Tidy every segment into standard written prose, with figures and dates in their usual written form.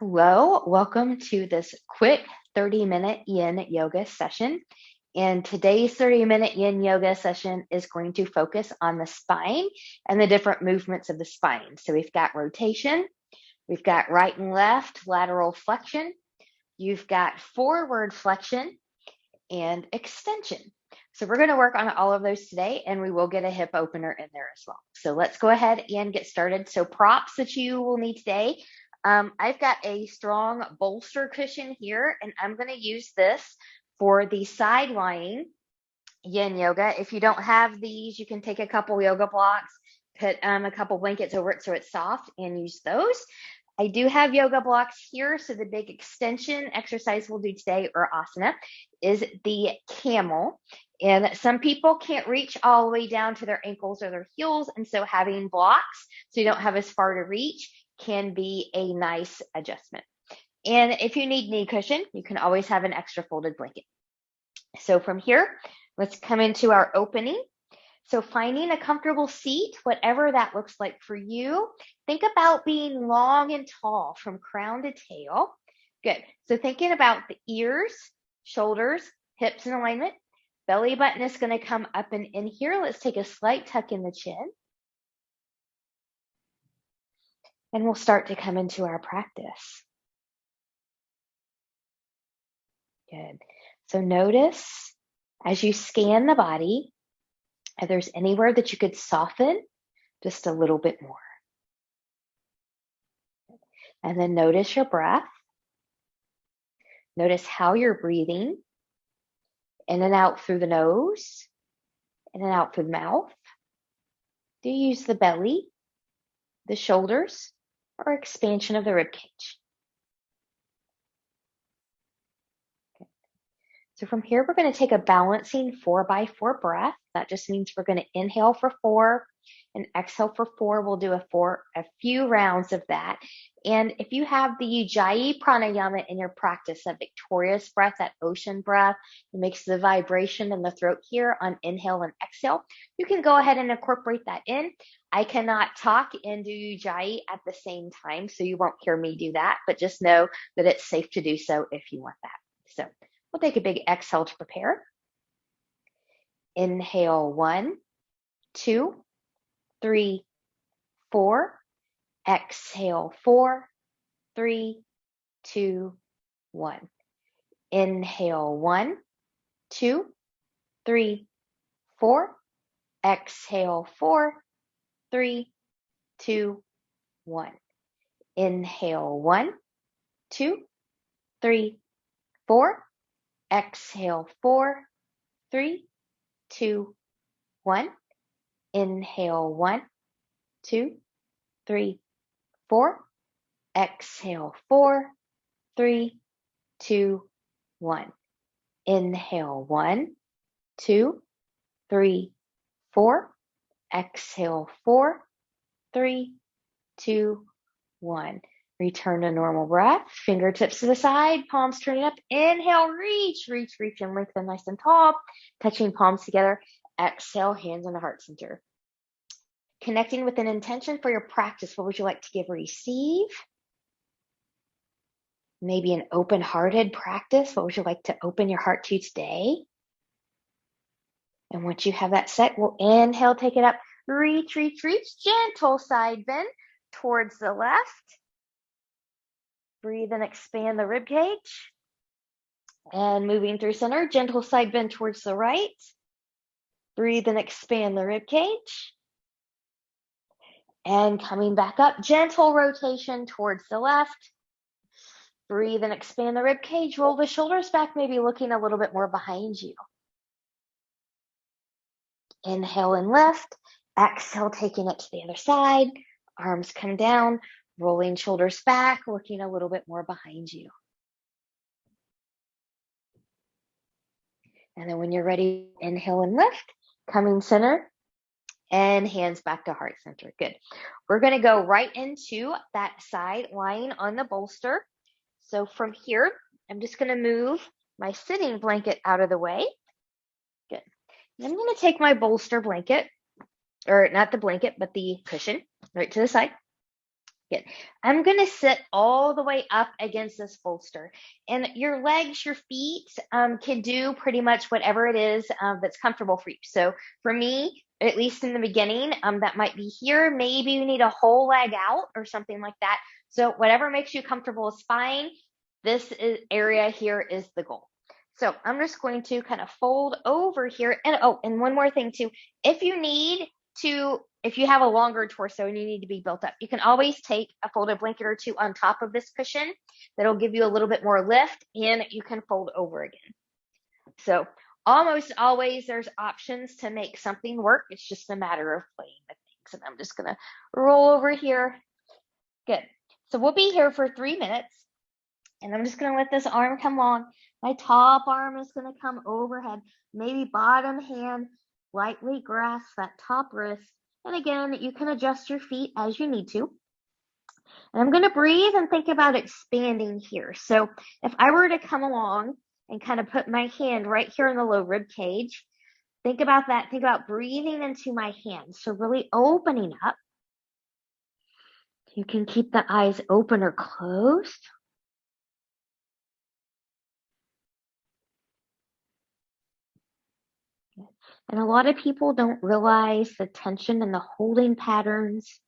Hello, welcome to this quick 30-minute yin yoga session. And today's 30-minute yin yoga session is going to focus on the spine and the different movements of the spine. So we've got rotation, we've got right and left, lateral flexion, you've got forward flexion and extension. So we're going to work on all of those today, and we will get a hip opener in there as well. So let's go ahead and get started. So props that you will need today. I've got a strong bolster cushion here, and I'm going to use this for the side lying yin yoga. If you don't have these, you can take a couple yoga blocks, put a couple blankets over it so it's soft, and use those. I do have yoga blocks here, so the big extension exercise we'll do today, or asana, is the camel. And some people can't reach all the way down to their ankles or their heels, and so having blocks so you don't have as far to reach can be a nice adjustment. And if you need knee cushion, you can always have an extra folded blanket. So from here, let's come into our opening. So finding a comfortable seat, whatever that looks like for you. Think about being long and tall from crown to tail. Good. So thinking about the ears, shoulders, hips in alignment. Belly button is going to come up and in here. Let's take a slight tuck in the chin. And we'll start to come into our practice. Good. So notice as you scan the body, if there's anywhere that you could soften just a little bit more. And then notice your breath. Notice how you're breathing. In and out through the nose, in and out through the mouth. Do you use the belly, the shoulders, or expansion of the rib cage? Okay. So from here, we're going to take a balancing 4x4 breath. That just means we're going to inhale for 4 and exhale for 4. We'll do a few rounds of that. And if you have the Ujjayi pranayama in your practice, that victorious breath, that ocean breath, it makes the vibration in the throat here on inhale and exhale. You can go ahead and incorporate that in. I cannot talk and do Ujjayi at the same time, so you won't hear me do that, but just know that it's safe to do so if you want that. So we'll take a big exhale to prepare. Inhale 1, 2, 3, 4. Exhale 4, 3, 2, 1. Inhale 1, 2, 3, 4. Exhale 4, 3, 2, 1. Inhale 1, 2, 3, 4. Exhale 4, 3, 2, 1. Inhale 1, 2, 3, 4. Exhale 4, 3, 2, 1. Inhale 1, 2, 3, 4. Exhale 4, 3, 2, 1. Return to normal breath. Fingertips to the side, palms turning up. Inhale, reach, and lengthen nice and tall. Touching palms together. Exhale, hands on the heart center. Connecting with an intention for your practice. What would you like to give or receive? Maybe an open-hearted practice. What would you like to open your heart to today? And once you have that set, we'll inhale, take it up. Reach. Gentle side bend towards the left. Breathe and expand the rib cage. And moving through center, gentle side bend towards the right. Breathe and expand the rib cage. And coming back up, gentle rotation towards the left. Breathe and expand the rib cage. Roll the shoulders back, maybe looking a little bit more behind you. Inhale and lift. Exhale, taking it to the other side. Arms come down, rolling shoulders back, looking a little bit more behind you. And then when you're ready, inhale and lift. Coming center. And hands back to heart center. Good. We're going to go right into that side lying on the bolster. So from here, I'm just going to move my sitting blanket out of the way. Good. And I'm going to take my bolster blanket, or not the blanket, but the cushion, right to the side. Good. I'm going to sit all the way up against this bolster. And your legs, your feet can do pretty much whatever it is that's comfortable for you. So for me, at least in the beginning, that might be here. Maybe you need a whole leg out or something like that. So whatever makes you comfortable is fine. Area here is the goal. So I'm just going to kind of fold over here. And and one more thing too. If you have a longer torso and you need to be built up, you can always take a folded blanket or two on top of this cushion. That'll give you a little bit more lift, and you can fold over again. So almost always there's options to make something work. It's just a matter of playing with things. And I'm just going to roll over here. Good. So we'll be here for 3 minutes. And I'm just going to let this arm come long. My top arm is going to come overhead. Maybe bottom hand lightly grasp that top wrist. And again, you can adjust your feet as you need to. And I'm going to breathe and think about expanding here. So if I were to come along and kind of put my hand right here in the low rib cage, think about that. Think about breathing into my hands. So really opening up. You can keep the eyes open or closed. And a lot of people don't realize the tension and the holding patterns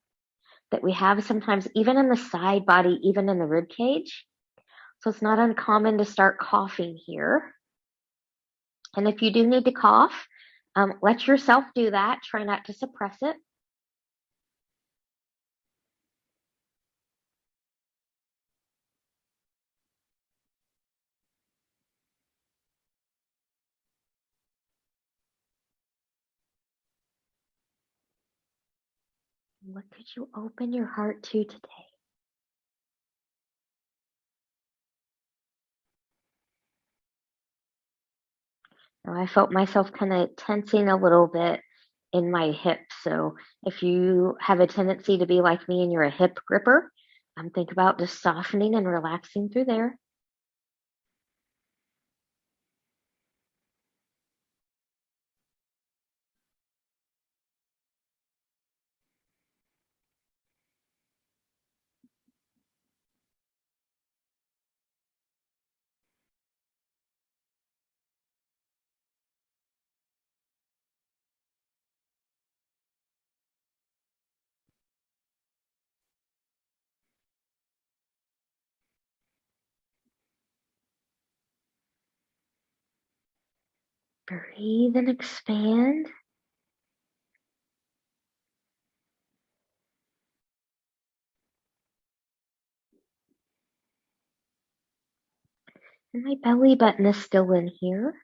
that we have sometimes, even in the side body, even in the rib cage. So it's not uncommon to start coughing here. And if you do need to cough, let yourself do that. Try not to suppress it. What could you open your heart to today? Now, I felt myself kind of tensing a little bit in my hips. So if you have a tendency to be like me and you're a hip gripper, think about just softening and relaxing through there. Breathe and expand. And my belly button is still in here.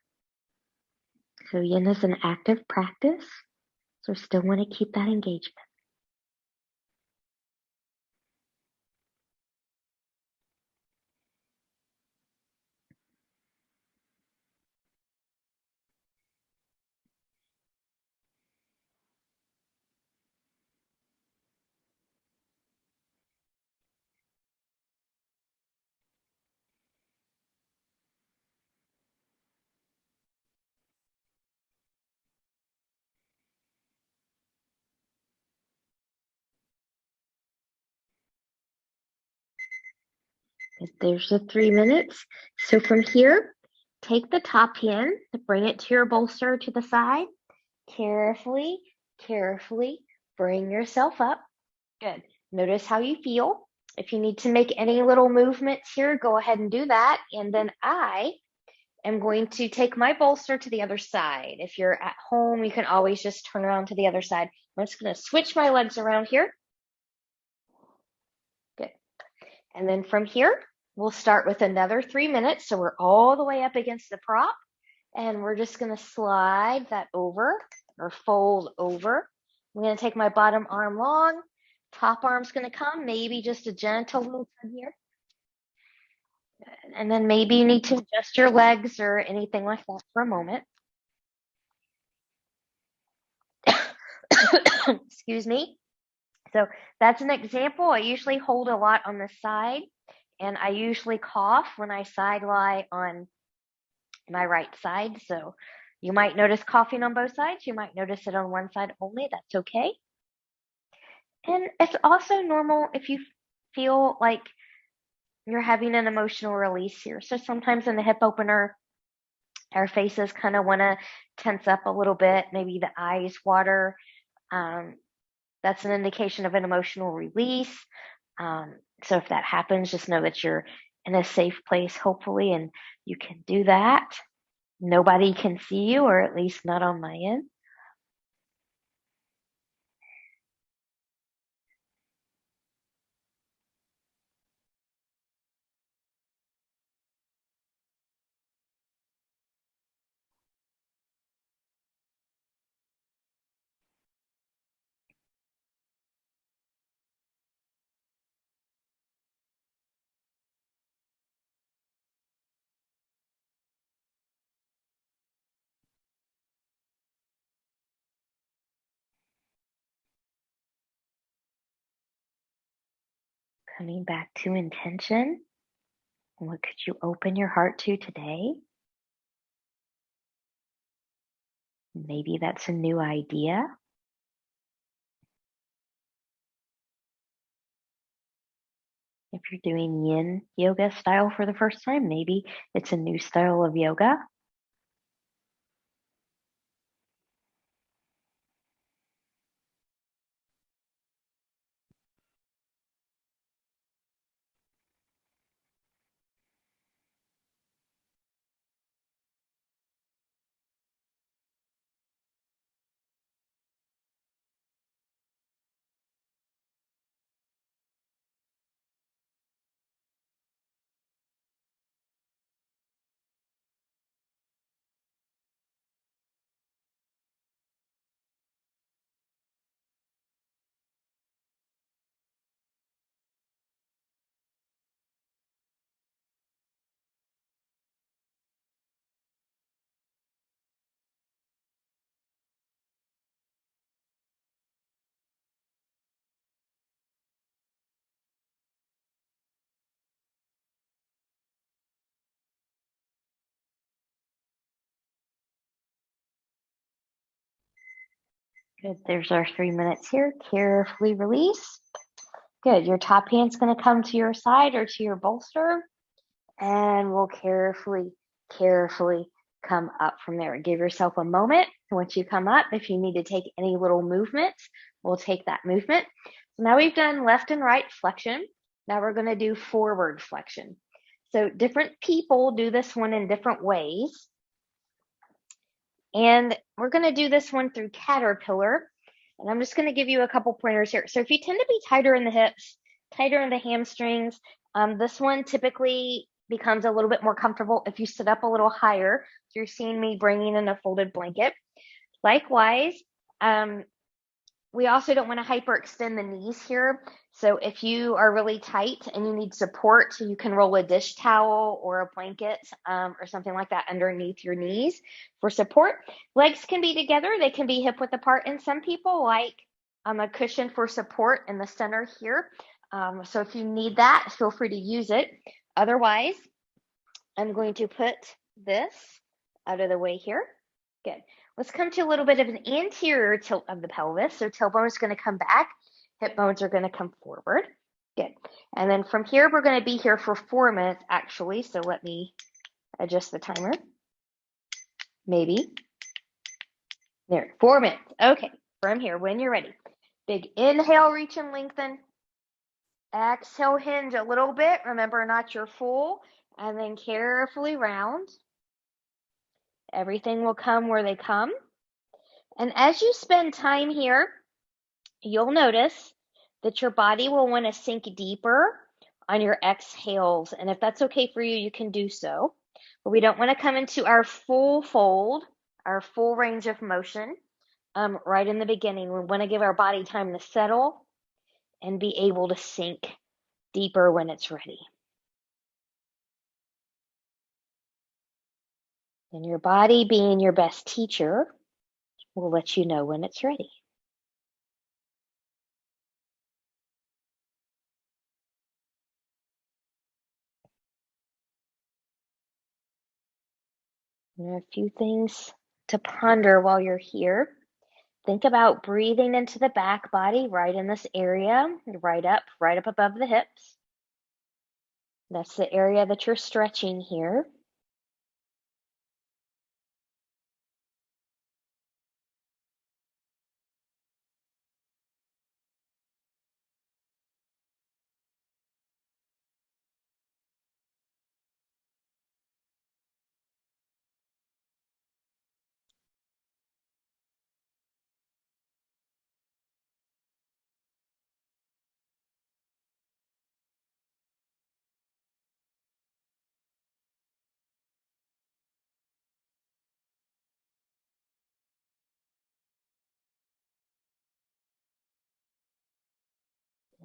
So yin is an active practice. So still want to keep that engagement. There's the 3 minutes. So from here, take the top hand, bring it to your bolster to the side. Carefully, carefully bring yourself up. Good. Notice how you feel. If you need to make any little movements here, go ahead and do that. And then I am going to take my bolster to the other side. If you're at home, you can always just turn around to the other side. I'm just going to switch my legs around here. Good. And then from here, we'll start with another 3 minutes. So we're all the way up against the prop. And we're just going to slide that over or fold over. I'm going to take my bottom arm long. Top arm's going to come. Maybe just a gentle little turn here. And then maybe you need to adjust your legs or anything like that for a moment. Excuse me. So that's an example. I usually hold a lot on the side, and I usually cough when I side lie on my right side. So you might notice coughing on both sides. You might notice it on one side only. That's okay. And it's also normal if you feel like you're having an emotional release here. So sometimes in the hip opener, our faces kind of want to tense up a little bit, maybe the eyes water. That's an indication of an emotional release. So if that happens, just know that you're in a safe place, hopefully, and you can do that. Nobody can see you, or at least not on my end. Coming back to intention. What could you open your heart to today? Maybe that's a new idea. If you're doing yin yoga style for the first time, maybe it's a new style of yoga. Good. There's our 3 minutes here. Carefully release. Good. Your top hand's going to come to your side or to your bolster. And we'll carefully come up from there. Give yourself a moment. Once you come up, if you need to take any little movements, we'll take that movement. So now we've done left and right flexion. Now we're going to do forward flexion. So different people do this one in different ways. And we're going to do this one through caterpillar. And I'm just going to give you a couple pointers here. So if you tend to be tighter in the hips, tighter in the hamstrings, this one typically becomes a little bit more comfortable if you sit up a little higher. So you're seeing me bringing in a folded blanket. Likewise, we also don't want to hyperextend the knees here. So if you are really tight and you need support, you can roll a dish towel or a blanket or something like that underneath your knees for support. Legs can be together. They can be hip width apart. And some people like a cushion for support in the center here. So if you need that, feel free to use it. Otherwise, I'm going to put this out of the way here. Good. Let's come to a little bit of an anterior tilt of the pelvis. So tailbone is going to come back. Hip bones are going to come forward. Good. And then from here, we're going to be here for 4 minutes, actually. So let me adjust the timer. Maybe. There, 4 minutes. Okay. From here, when you're ready. Big inhale, reach and lengthen. Exhale, hinge a little bit. Remember, not your full. And then carefully round. Everything will come where they come. And as you spend time here, you'll notice that your body will want to sink deeper on your exhales. And if that's okay for you, you can do so. But we don't want to come into our full fold, our full range of motion right in the beginning. We want to give our body time to settle and be able to sink deeper when it's ready. And your body, being your best teacher, will let you know when it's ready. There are a few things to ponder while you're here. Think about breathing into the back body, right in this area, right up above the hips. That's the area that you're stretching here.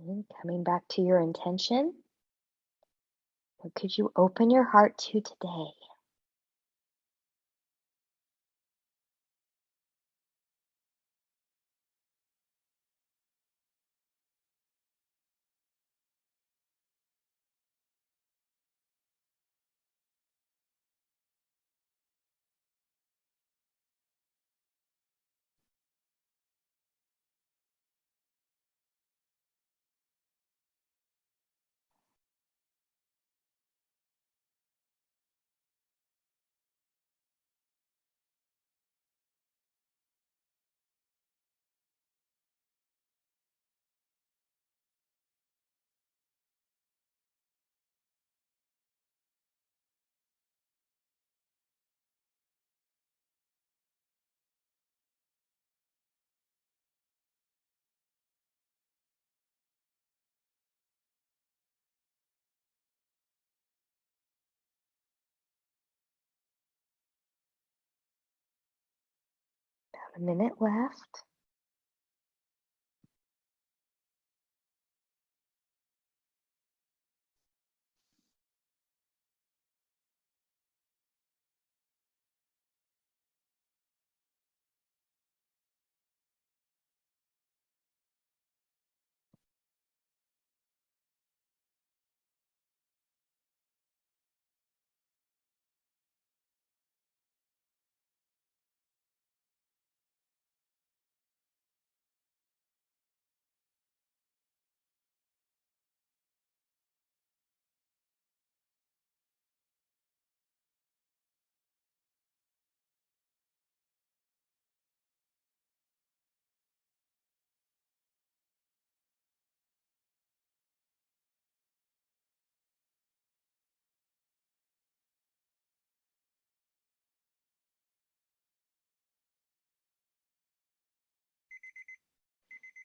And coming back to your intention, what could you open your heart to today? About a minute left.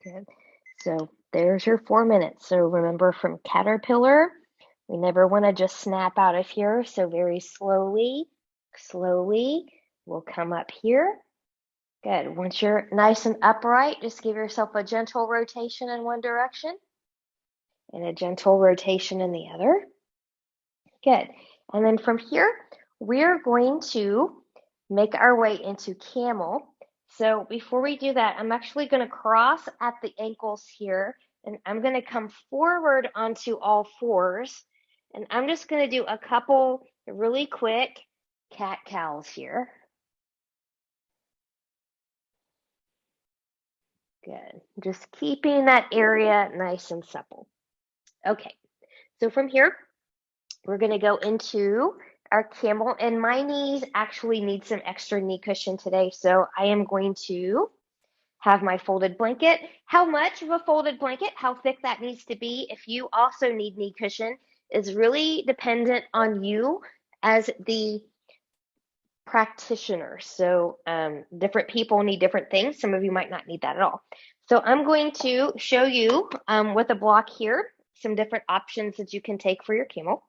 Good. So there's your 4 minutes. So remember, from caterpillar, we never want to just snap out of here. So very slowly, we'll come up here. Good. Once you're nice and upright, just give yourself a gentle rotation in one direction and a gentle rotation in the other. Good. And then from here, we're going to make our way into camel. So before we do that, I'm actually going to cross at the ankles here, and I'm going to come forward onto all fours. And I'm just going to do a couple really quick cat-cows here. Good. Just keeping that area nice and supple. Okay. So from here, we're going to go into our camel, and my knees actually need some extra knee cushion today. So I am going to have my folded blanket. How much of a folded blanket, how thick that needs to be, if you also need knee cushion, is really dependent on you as the practitioner. So different people need different things. Some of you might not need that at all. So I'm going to show you with a block here some different options that you can take for your camel.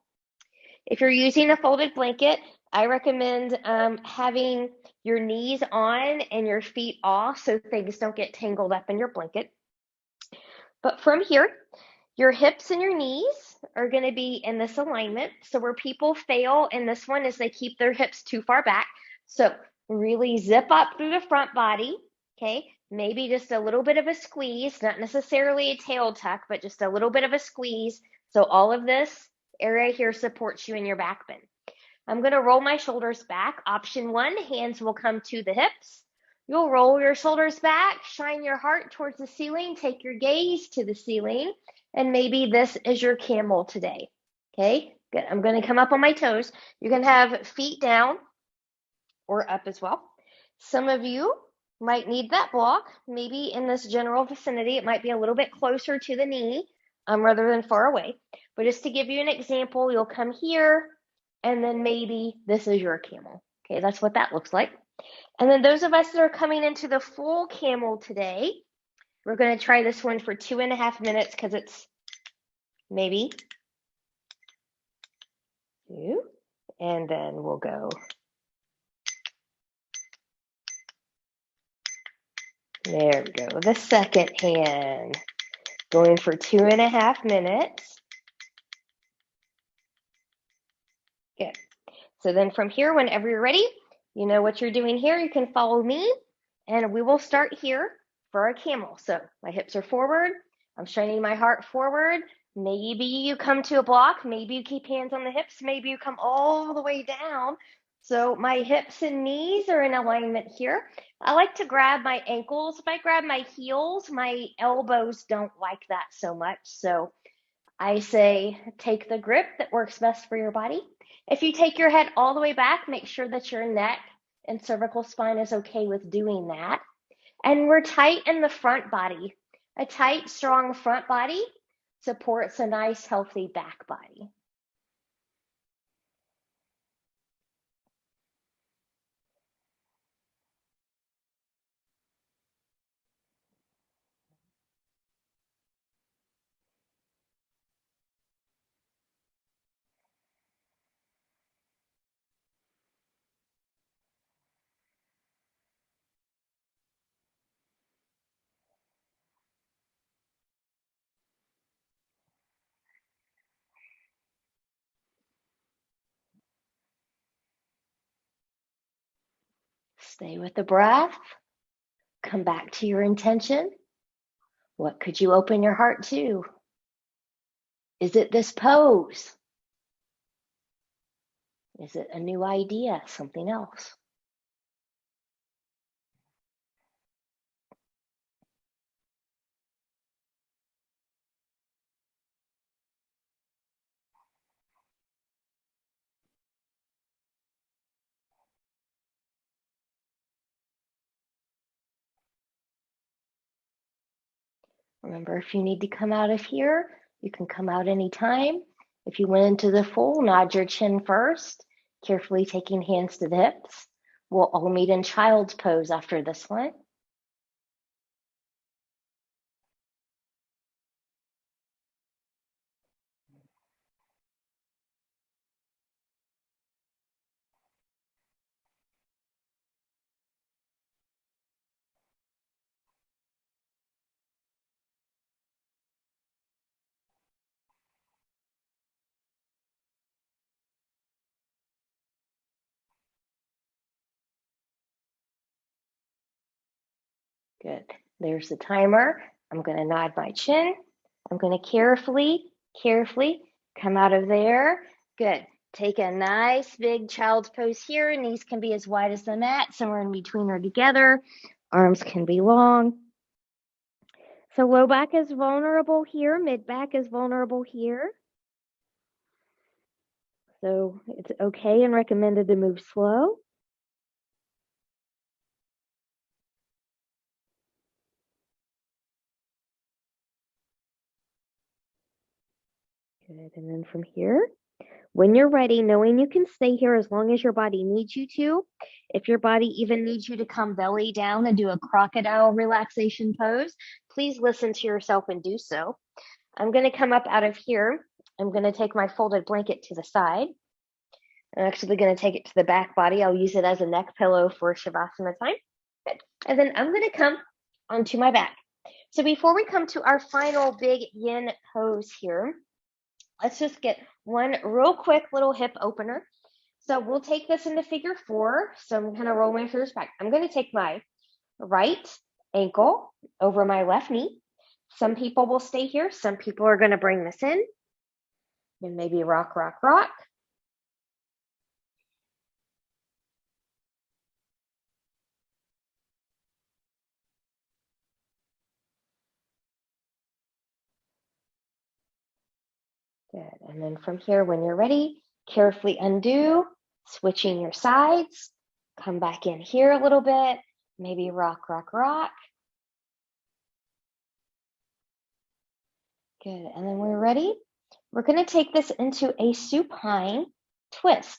If you're using a folded blanket, I recommend having your knees on and your feet off so things don't get tangled up in your blanket. But from here, your hips and your knees are going to be in this alignment. So where people fail in this one is they keep their hips too far back. So really zip up through the front body, okay? Maybe just a little bit of a squeeze, not necessarily a tail tuck, but just a little bit of a squeeze. So all of this area here supports you in your back bend. I'm going to roll my shoulders back. Option 1, hands will come to the hips. You'll roll your shoulders back, shine your heart towards the ceiling, take your gaze to the ceiling, and maybe this is your camel today. Okay, good. I'm going to come up on my toes. You can have feet down or up as well. Some of you might need that block. Maybe in this general vicinity, it might be a little bit closer to the knee rather than far away. But just to give you an example, you'll come here, and then maybe this is your camel. Okay, that's what that looks like. And then those of us that are coming into the full camel today, we're going to try this one for 2.5 minutes because it's maybe 2, and then we'll go. There we go. The second hand, going for 2.5 minutes. Good. So then from here, whenever you're ready, you know what you're doing here. You can follow me, and we will start here for a camel. So my hips are forward. I'm shining my heart forward. Maybe you come to a block. Maybe you keep hands on the hips. Maybe you come all the way down. So my hips and knees are in alignment here. I like to grab my ankles. If I grab my heels, my elbows don't like that so much. So I say take the grip that works best for your body. If you take your head all the way back, make sure that your neck and cervical spine is okay with doing that. And we're tight in the front body. A tight, strong front body supports a nice, healthy back body. Stay with the breath. Come back to your intention. What could you open your heart to? Is it this pose? Is it a new idea, something else? Remember, if you need to come out of here, you can come out anytime. If you went into the full, nod your chin first, carefully taking hands to the hips. We'll all meet in child's pose after this one. Good. There's the timer. I'm going to nod my chin. I'm going to carefully come out of there. Good. Take a nice big child's pose here. Knees can be as wide as the mat, somewhere in between or together. Arms can be long. So low back is vulnerable here. Mid back is vulnerable here. So it's okay and recommended to move slow. Good. And then from here, when you're ready, knowing you can stay here as long as your body needs you to. If your body even needs you to come belly down and do a crocodile relaxation pose, please listen to yourself and do so. I'm going to come up out of here. I'm going to take my folded blanket to the side. I'm actually going to take it to the back body. I'll use it as a neck pillow for Savasana time. Good. And then I'm going to come onto my back. So before we come to our final big yin pose here, let's just get one real quick little hip opener. So we'll take this into figure 4. So I'm going to roll my shoulders back. I'm going to take my right ankle over my left knee. Some people will stay here. Some people are going to bring this in. And maybe rock, rock, rock. Good. And then from here, when you're ready, carefully undo, switching your sides. Come back in here a little bit. Maybe rock, rock, rock. Good. And then we're ready. We're going to take this into a supine twist.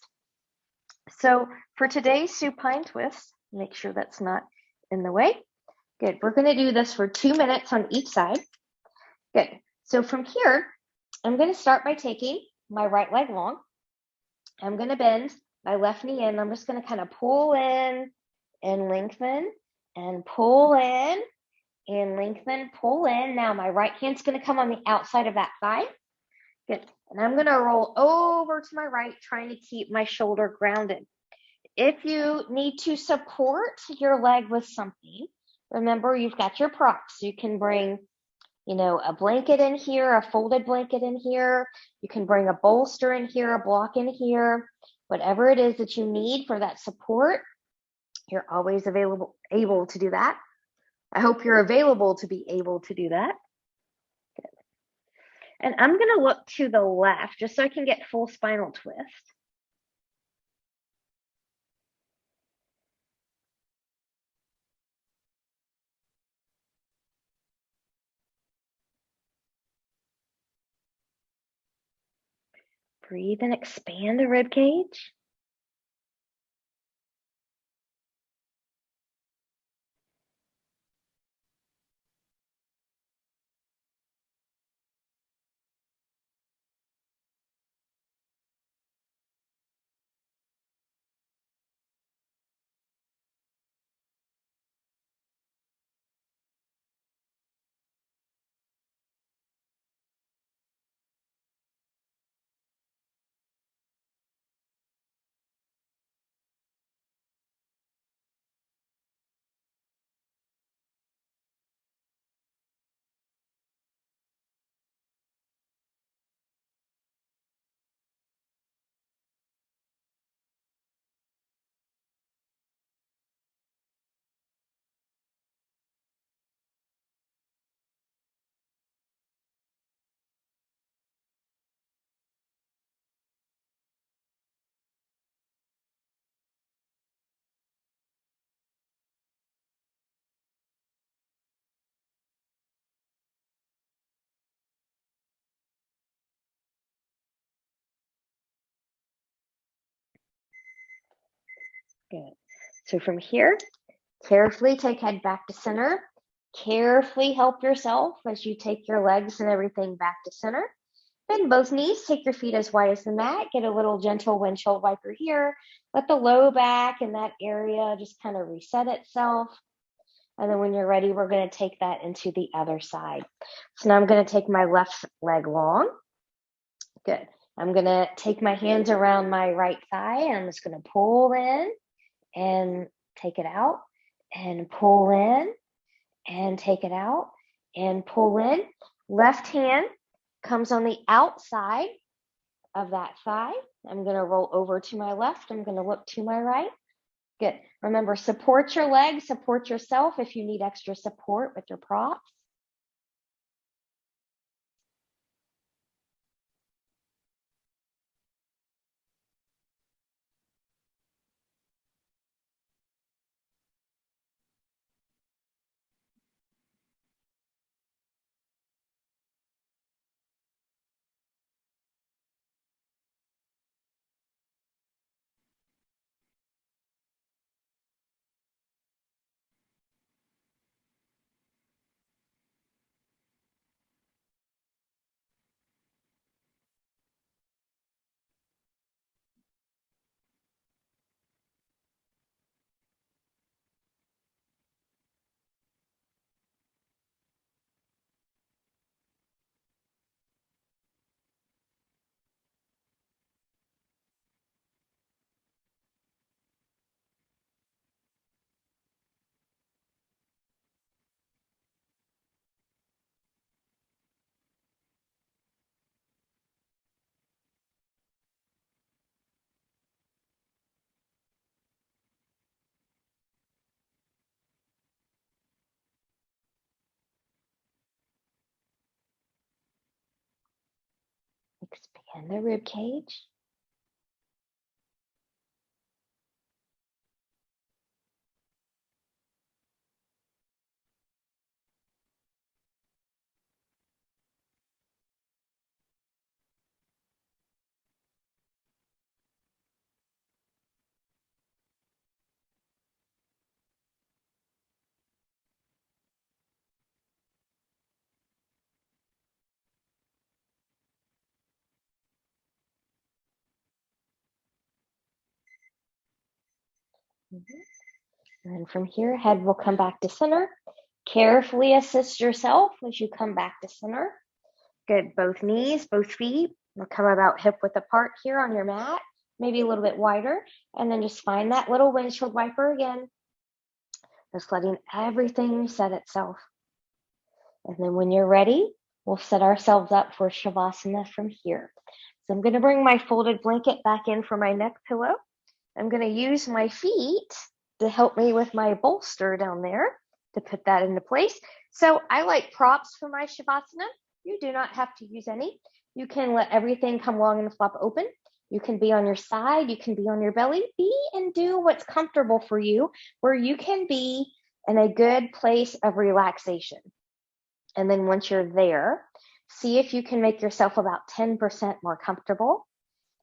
So for today's supine twist, make sure that's not in the way. Good. We're going to do this for 2 minutes on each side. Good. So from here, I'm going to start by taking my right leg long. I'm going to bend my left knee in. I'm just going to kind of pull in and lengthen and pull in and lengthen, pull in. Now my right hand's going to come on the outside of that thigh. Good. And I'm going to roll over to my right, trying to keep my shoulder grounded. If you need to support your leg with something, remember you've got your props. You can bring, a blanket in here, a folded blanket in here. You can bring a bolster in here, a block in here. Whatever it is that you need for that support, you're always able to do that. I hope you're available to be able to do that. Good. And I'm going to look to the left just so I can get full spinal twist. Breathe and expand the rib cage. Good. So from here, carefully take head back to center. Carefully help yourself as you take your legs and everything back to center. Bend both knees, take your feet as wide as the mat. Get a little gentle windshield wiper here. Let the low back in that area just kind of reset itself. And then when you're ready, we're going to take that into the other side. So now I'm going to take my left leg long. Good. I'm going to take my hands around my right thigh, and I'm just going to pull in and take it out, and pull in and take it out, and pull in. Left hand comes on the outside of that thigh. I'm going to roll over to my left. I'm going to look to my right. Good. Remember, support your legs, support yourself if you need extra support with your props. Expand the rib cage. And then from here, head will come back to center. Carefully assist yourself as you come back to center. Get both knees, both feet. Will come about hip width apart here on your mat, maybe a little bit wider. And then just find that little windshield wiper again. Just letting everything reset itself. And then when you're ready, we'll set ourselves up for Savasana from here. So I'm going to bring my folded blanket back in for my neck pillow. I'm going to use my feet to help me with my bolster down there to put that into place. So I like props for my Savasana. You do not have to use any. You can let everything come long and flop open. You can be on your side. You can be on your belly. Be and do what's comfortable for you, where you can be in a good place of relaxation. And then once you're there, see if you can make yourself about 10% more comfortable.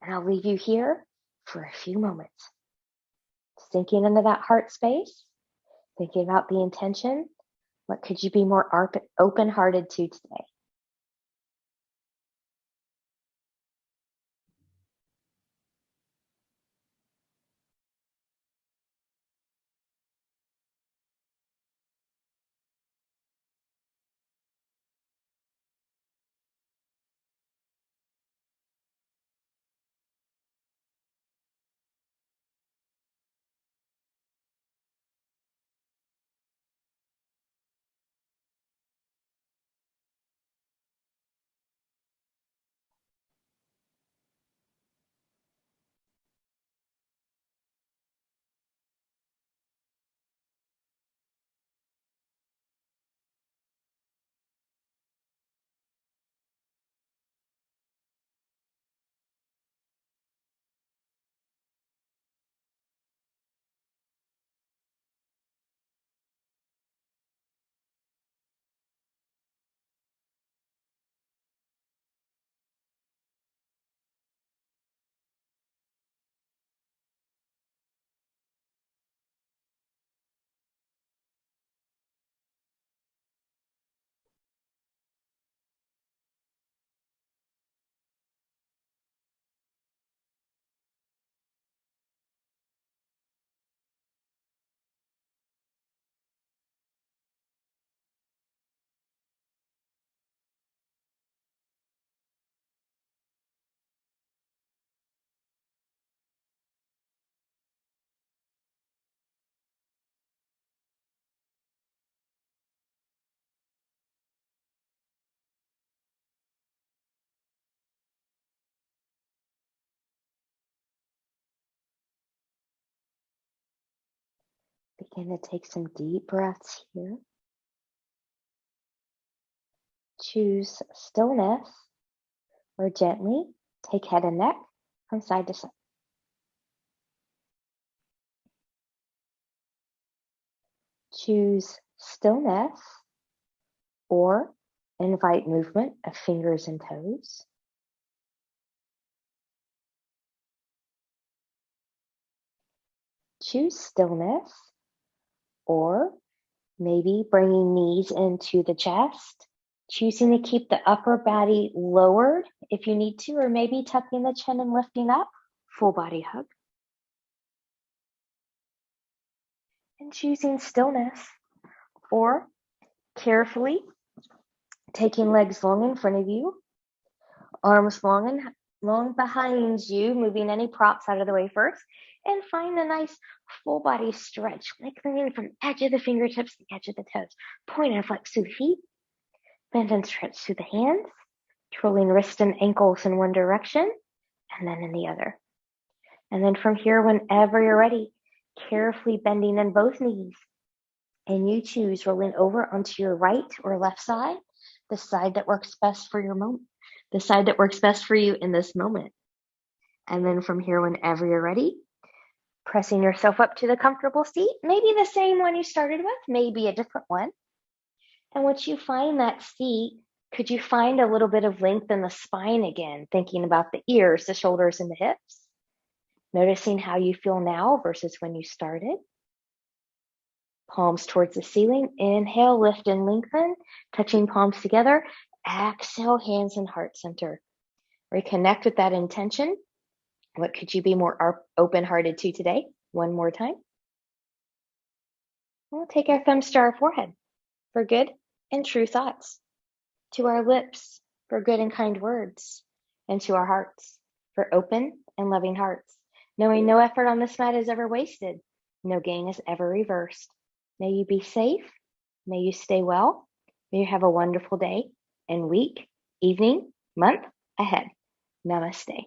And I'll leave you here for a few moments. Sinking into that heart space, thinking about the intention. What could you be more open-hearted to today? Begin to take some deep breaths here. Choose stillness or gently take head and neck from side to side. Choose stillness or invite movement of fingers and toes. Choose stillness or maybe bringing knees into the chest, choosing to keep the upper body lowered if you need to, or maybe tucking the chin and lifting up, full body hug. And choosing stillness or carefully taking legs long in front of you, arms long behind you, moving any props out of the way first, and find a nice full body stretch, lengthening from edge of the fingertips to edge of the toes. Point and flex through the feet, bend and stretch through the hands, twirling wrists and ankles in one direction, and then in the other. And then from here, whenever you're ready, carefully bending in both knees, and you choose rolling over onto your right or left side, the side that works best for your moment. the side that works best for you in this moment. And then from here, whenever you're ready, pressing yourself up to the comfortable seat, maybe the same one you started with, maybe a different one. And once you find that seat, could you find a little bit of length in the spine again, thinking about the ears, the shoulders, and the hips? Noticing how you feel now versus when you started. Palms towards the ceiling. Inhale, lift and lengthen, touching palms together. Exhale, hands and heart center. Reconnect with that intention. What could you be more open-hearted to today? One more time. We'll take our thumbs to our forehead for good and true thoughts, to our lips for good and kind words, and to our hearts for open and loving hearts, knowing no effort on this mat is ever wasted, no gain is ever reversed. May you be safe, may you stay well, may you have a wonderful day and week, evening, month ahead. Namaste.